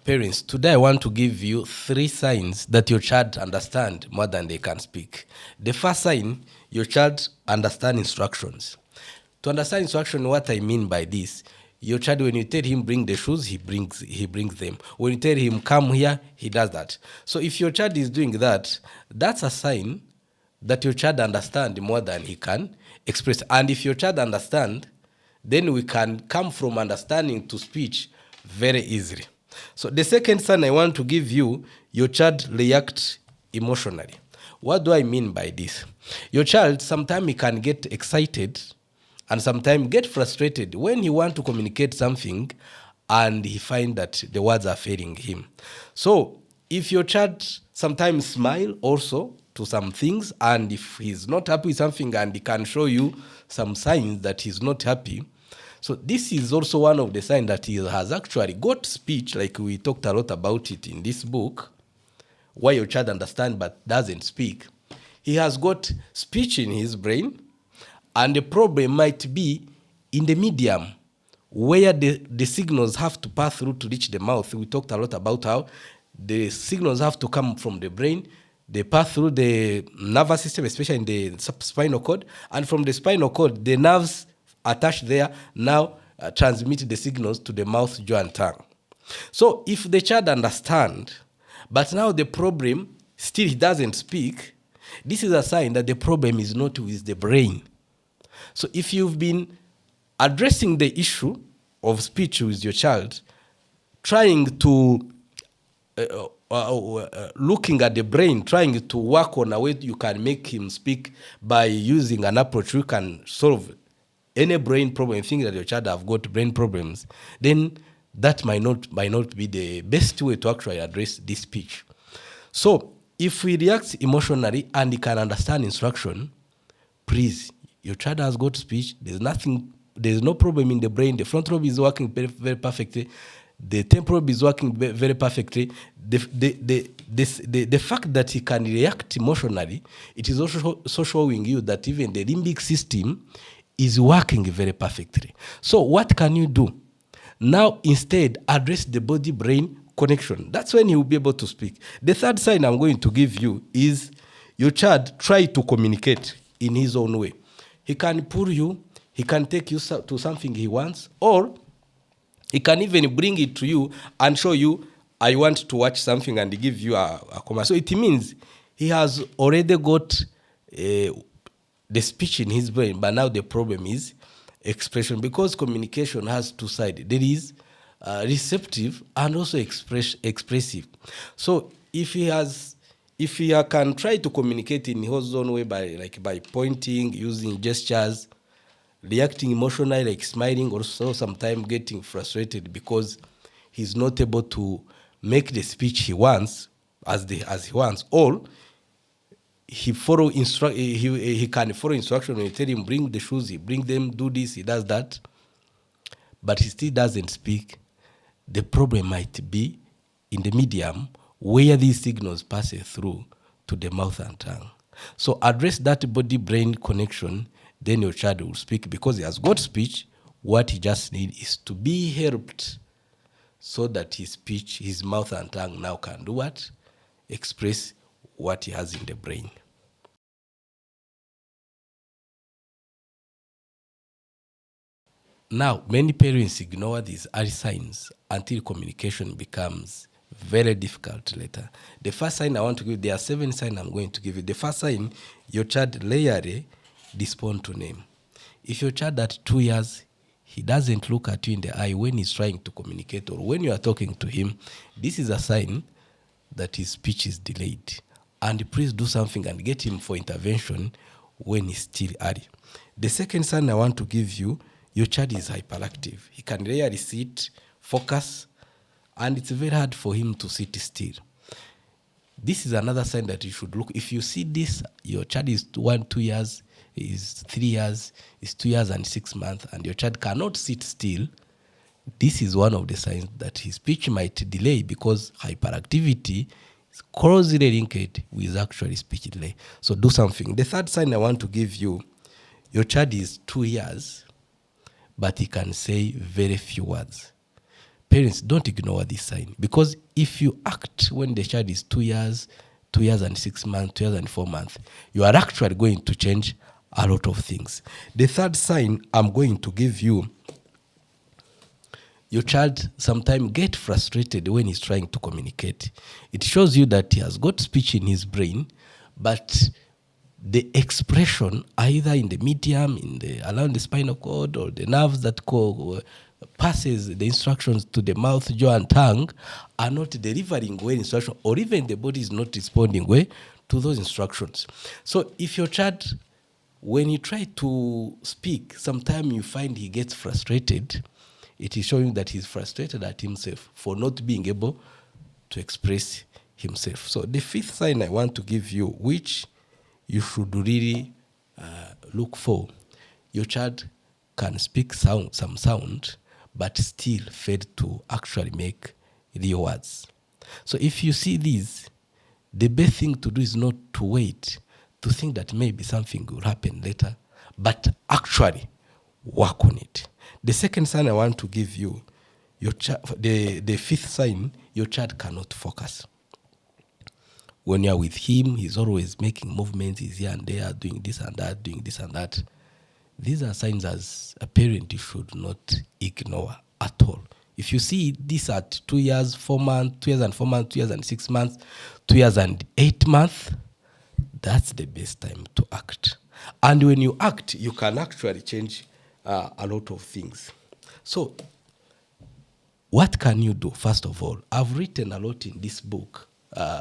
Parents, today I want to give you 3 signs that your child understand more than they can speak. The first sign, your child understand instructions. To understand instruction, what I mean by this, your child, when you tell him bring the shoes, he brings them. When you tell him come here, he does that. So if your child is doing that, that's a sign that your child understand more than he can express. And if your child understand, then we can come from understanding to speech very easily. So the second sign I want to give you, your child reacts emotionally. What do I mean by this? Your child, sometimes he can get excited and sometimes get frustrated when he want to communicate something and he find that the words are failing him. So if your child sometimes smile also to some things, and if he's not happy with something and he can show you some signs that he's not happy, so this is also one of the signs that he has actually got speech, like we talked a lot about it in this book, why your child understands but doesn't speak. He has got speech in his brain, and the problem might be in the medium where the signals have to pass through to reach the mouth. We talked a lot about how the signals have to come from the brain, they pass through the nervous system, especially in the spinal cord, and from the spinal cord, the nerves attached there now transmit the signals to the mouth, jaw, and tongue. So if the child understands, but now the problem, still he doesn't speak, this is a sign that the problem is not with the brain. So if you've been addressing the issue of speech with your child, trying to, looking at the brain, trying to work on a way you can make him speak by using an approach you can solve any brain problem, think that your child have got brain problems, then that might not be the best way to actually address this speech. So if he reacts emotionally and he can understand instruction, please, your child has got speech, there's no problem in the brain, the frontal lobe is working very, very perfectly, the temporal lobe is working very perfectly. The fact that he can react emotionally, it is also showing you that even the limbic system is working very perfectly. So what can you do? Now, instead, address the body-brain connection. That's when he will be able to speak. The third sign I'm going to give you is your child try to communicate in his own way. He can pull you, he can take you to something he wants, or he can even bring it to you and show you, I want to watch something, and give you a command. So it means he has already got the speech in his brain, but now the problem is expression, because communication has 2 sides. There is receptive and also expressive. So if he can try to communicate in his own way by pointing, using gestures, reacting emotionally, like smiling, also sometimes getting frustrated because he's not able to make the speech he wants as he wants, or he can follow instruction. When you tell him bring the shoes, he bring them, do this, he does that, but he still doesn't speak. The problem might be in the medium where these signals pass through to the mouth and tongue. So address that body-brain connection, then your child will speak, because he has got speech. What he just needs is to be helped so that his speech, his mouth and tongue now can do what? Express what he has in the brain. Now, many parents ignore these early signs until communication becomes very difficult later. The first sign I want to give, there are 7 signs I'm going to give you. The first sign, your child rarely responds to name. If your child at 2 years, he doesn't look at you in the eye when he's trying to communicate, or when you are talking to him, this is a sign that his speech is delayed. And please do something and get him for intervention when he's still early. The second sign I want to give you, your child is hyperactive. He can rarely sit, focus, and it's very hard for him to sit still. This is another sign that you should look. If you see this, your child is 2 years, is 3 years, is 2 years and 6 months, and your child cannot sit still, this is one of the signs that his speech might delay, because hyperactivity is closely linked with actually speech delay. So do something. The third sign I want to give you, your child is 2 years, but he can say very few words. parents, don't ignore this sign, because if you act when the child is 2 years, 2 years and 6 months, 2 years and 4 months, you are actually going to change a lot of things. The third sign I'm going to give you, your child sometimes get frustrated when he's trying to communicate. It shows you that he has got speech in his brain, but the expression either in the medium, around the spinal cord, or the nerves that passes the instructions to the mouth, jaw, and tongue are not delivering well instruction, or even the body is not responding well to those instructions. So if your child, when you try to speak, sometimes you find he gets frustrated, it is showing that he's frustrated at himself for not being able to express himself. So the fifth sign I want to give you, which you should really look for, your child can speak some sound, but still fail to actually make real words. So if you see these, the best thing to do is not to wait to think that maybe something will happen later, but actually work on it. The second sign I want to give you, the fifth sign, your child cannot focus. When you're with him, he's always making movements, he's here and there, doing this and that, doing this and that. These are signs as a parent you should not ignore at all. If you see this at 2 years, 4 months, 2 years and 4 months, 2 years and 6 months, 2 years and 8 months, that's the best time to act. And when you act, you can actually change a lot of things. So what can you do? First of all, I've written a lot in this book,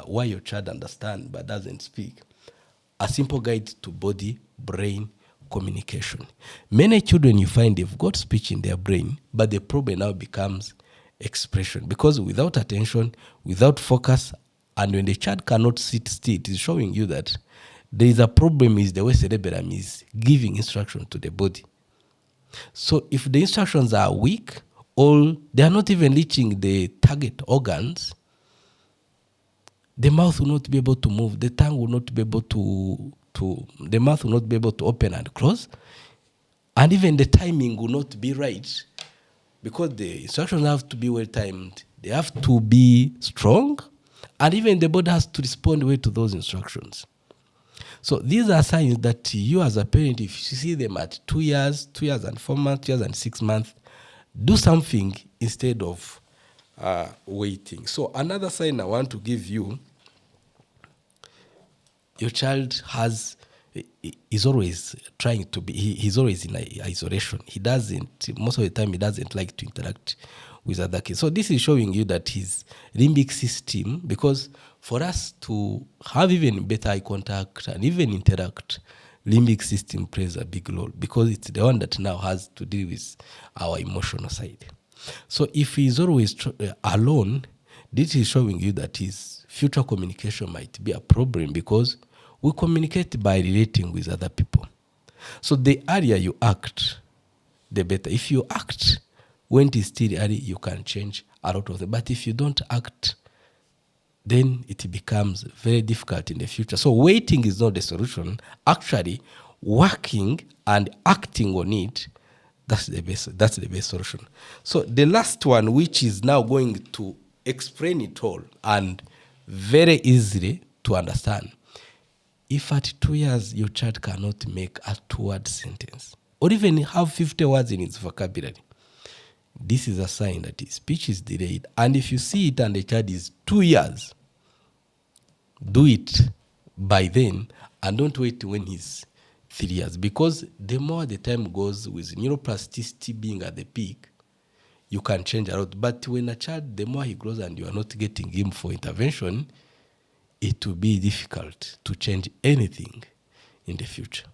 Why Your Child Understands But Doesn't Speak, a simple guide to body-brain communication. Many children, you find they've got speech in their brain, but the problem now becomes expression, because without attention, without focus, and when the child cannot sit still, it is showing you that there is a problem is the way cerebellum is giving instruction to the body. So if the instructions are weak, or they are not even reaching the target organs, the mouth will not be able to move, the tongue will not be able the mouth will not be able to open and close, and even the timing will not be right, because the instructions have to be well timed, they have to be strong, and even the body has to respond well to those instructions. So these are signs that you as a parent, if you see them at 2 years, 2 years and 4 months, 2 years and 6 months, do something instead of waiting. So another sign I want to give you, your child is always trying to be, he's always in isolation. Most of the time, he doesn't like to interact with other kids. So this is showing you that his limbic system, because for us to have even better eye contact and even interact, limbic system plays a big role, because it's the one that now has to deal with our emotional side. So if he's always alone, this is showing you that his future communication might be a problem, because we communicate by relating with other people. So the earlier you act, the better. If you act when it is still early, you can change a lot of them. But if you don't act, then it becomes very difficult in the future. So waiting is not the solution. Actually, working and acting on it, that's the best solution. So the last one, which is now going to explain it all and very easily to understand. If at 2 years your child cannot make a 2-word sentence, or even have 50 words in its vocabulary, this is a sign that his speech is delayed. And if you see it and the child is 2 years, do it by then, and don't wait when he's 3 years, because the more the time goes, with neuroplasticity being at the peak, you can change a lot. But when a child, the more he grows and you are not getting him for intervention, it will be difficult to change anything in the future.